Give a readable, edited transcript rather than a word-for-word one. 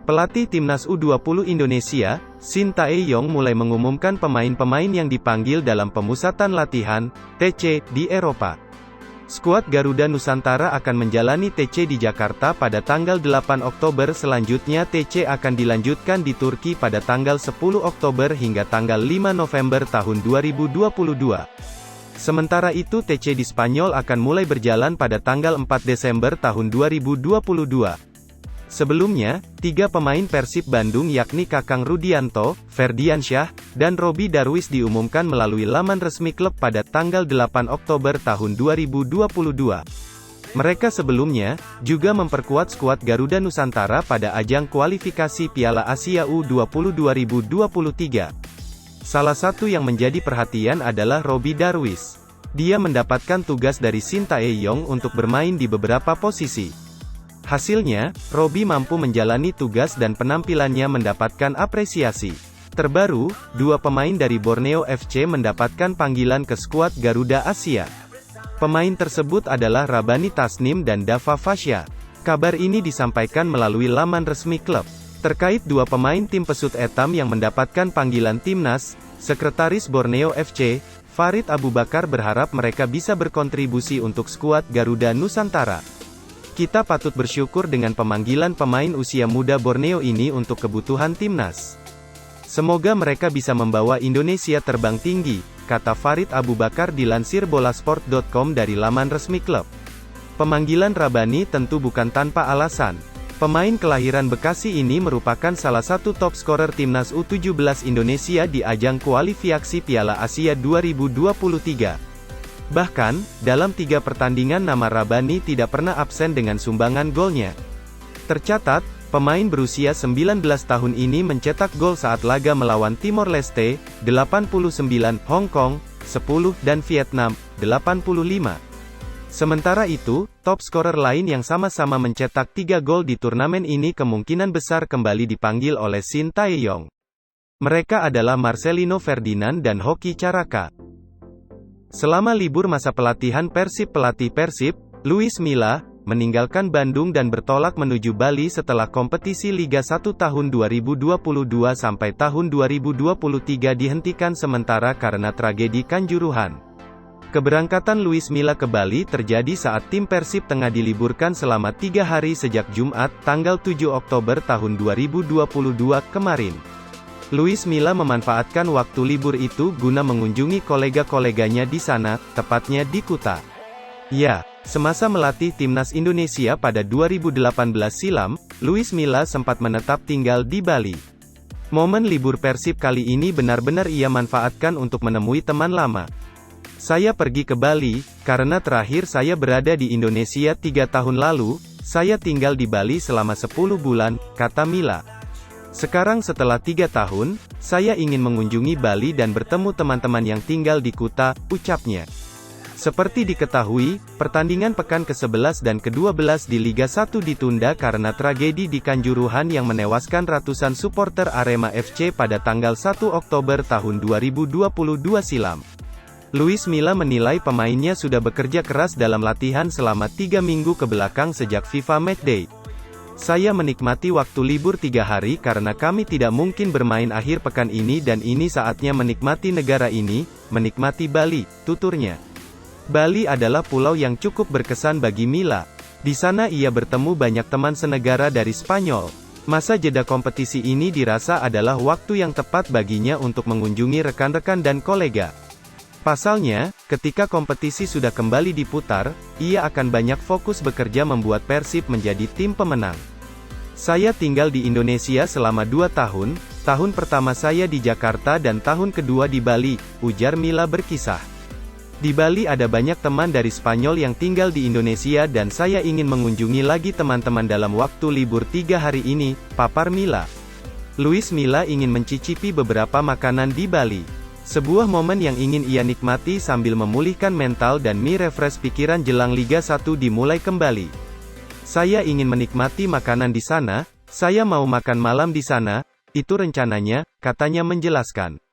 Pelatih Timnas U20 Indonesia, Shin Tae-yong mulai mengumumkan pemain-pemain yang dipanggil dalam pemusatan latihan, TC, di Eropa. Skuad Garuda Nusantara akan menjalani TC di Jakarta pada tanggal 8 Oktober selanjutnya TC akan dilanjutkan di Turki pada tanggal 10 Oktober hingga tanggal 5 November tahun 2022. Sementara itu TC di Spanyol akan mulai berjalan pada tanggal 4 Desember tahun 2022. Sebelumnya, 3 pemain Persib Bandung yakni Kakang Rudianto, Ferdiansyah, dan Robby Darwis diumumkan melalui laman resmi klub pada tanggal 8 Oktober tahun 2022. Mereka sebelumnya, juga memperkuat skuad Garuda Nusantara pada ajang kualifikasi Piala Asia U20 2023. Salah satu yang menjadi perhatian adalah Robby Darwis. Dia mendapatkan tugas dari Shin Tae-yong untuk bermain di beberapa posisi. Hasilnya, Robby mampu menjalani tugas dan penampilannya mendapatkan apresiasi. Terbaru, 2 pemain dari Borneo FC mendapatkan panggilan ke skuad Garuda Asia. Pemain tersebut adalah Rabani Tasnim dan Dava Fasya. Kabar ini disampaikan melalui laman resmi klub. Terkait 2 pemain tim Pesut Etam yang mendapatkan panggilan timnas, Sekretaris Borneo FC, Farid Abu Bakar berharap mereka bisa berkontribusi untuk skuad Garuda Nusantara. Kita patut bersyukur dengan pemanggilan pemain usia muda Borneo ini untuk kebutuhan timnas. Semoga mereka bisa membawa Indonesia terbang tinggi, kata Farid Abu Bakar dilansir bolasport.com dari laman resmi klub. Pemanggilan Rabani tentu bukan tanpa alasan. Pemain kelahiran Bekasi ini merupakan salah satu top skorer timnas U17 Indonesia di ajang kualifikasi Piala Asia 2023. Bahkan, dalam 3 pertandingan nama Rabani tidak pernah absen dengan sumbangan golnya. Tercatat, pemain berusia 19 tahun ini mencetak gol saat laga melawan Timor Leste, 89, Hong Kong, 10, dan Vietnam, 85. Sementara itu, top skorer lain yang sama-sama mencetak 3 gol di turnamen ini kemungkinan besar kembali dipanggil oleh Shin Tae-yong. Mereka adalah Marcelino Ferdinand dan Hoki Caraka. Selama libur masa pelatihan Persib, pelatih Persib, Luis Milla, meninggalkan Bandung dan bertolak menuju Bali setelah kompetisi Liga 1 tahun 2022 sampai tahun 2023 dihentikan sementara karena tragedi Kanjuruhan. Keberangkatan Luis Milla ke Bali terjadi saat tim Persib tengah diliburkan selama 3 hari sejak Jumat, tanggal 7 Oktober tahun 2022 kemarin. Luis Milla memanfaatkan waktu libur itu guna mengunjungi kolega-koleganya di sana, tepatnya di Kuta. Ya, semasa melatih timnas Indonesia pada 2018 silam, Luis Milla sempat menetap tinggal di Bali. Momen libur Persib kali ini benar-benar ia manfaatkan untuk menemui teman lama. Saya pergi ke Bali, karena terakhir saya berada di Indonesia 3 tahun lalu, saya tinggal di Bali selama 10 bulan, kata Milla. Sekarang setelah 3 tahun, saya ingin mengunjungi Bali dan bertemu teman-teman yang tinggal di Kuta, ucapnya. Seperti diketahui, pertandingan pekan ke-11 dan ke-12 di Liga 1 ditunda karena tragedi di Kanjuruhan yang menewaskan ratusan supporter Arema FC pada tanggal 1 Oktober tahun 2022 silam. Luis Milla menilai pemainnya sudah bekerja keras dalam latihan selama 3 minggu ke belakang sejak FIFA Matchday. Saya menikmati waktu libur 3 hari karena kami tidak mungkin bermain akhir pekan ini dan ini saatnya menikmati negara ini, menikmati Bali, tuturnya. Bali adalah pulau yang cukup berkesan bagi Milla. Di sana ia bertemu banyak teman senegara dari Spanyol. Masa jeda kompetisi ini dirasa adalah waktu yang tepat baginya untuk mengunjungi rekan-rekan dan kolega. Pasalnya, ketika kompetisi sudah kembali diputar, ia akan banyak fokus bekerja membuat Persib menjadi tim pemenang. Saya tinggal di Indonesia selama 2 tahun, tahun pertama saya di Jakarta dan tahun kedua di Bali, ujar Milla berkisah. Di Bali ada banyak teman dari Spanyol yang tinggal di Indonesia dan saya ingin mengunjungi lagi teman-teman dalam waktu libur 3 hari ini, papar Milla. Luis Milla ingin mencicipi beberapa makanan di Bali. Sebuah momen yang ingin ia nikmati sambil memulihkan mental dan refresh pikiran jelang Liga 1 dimulai kembali. Saya ingin menikmati makanan di sana, saya mau makan malam di sana, itu rencananya, katanya menjelaskan.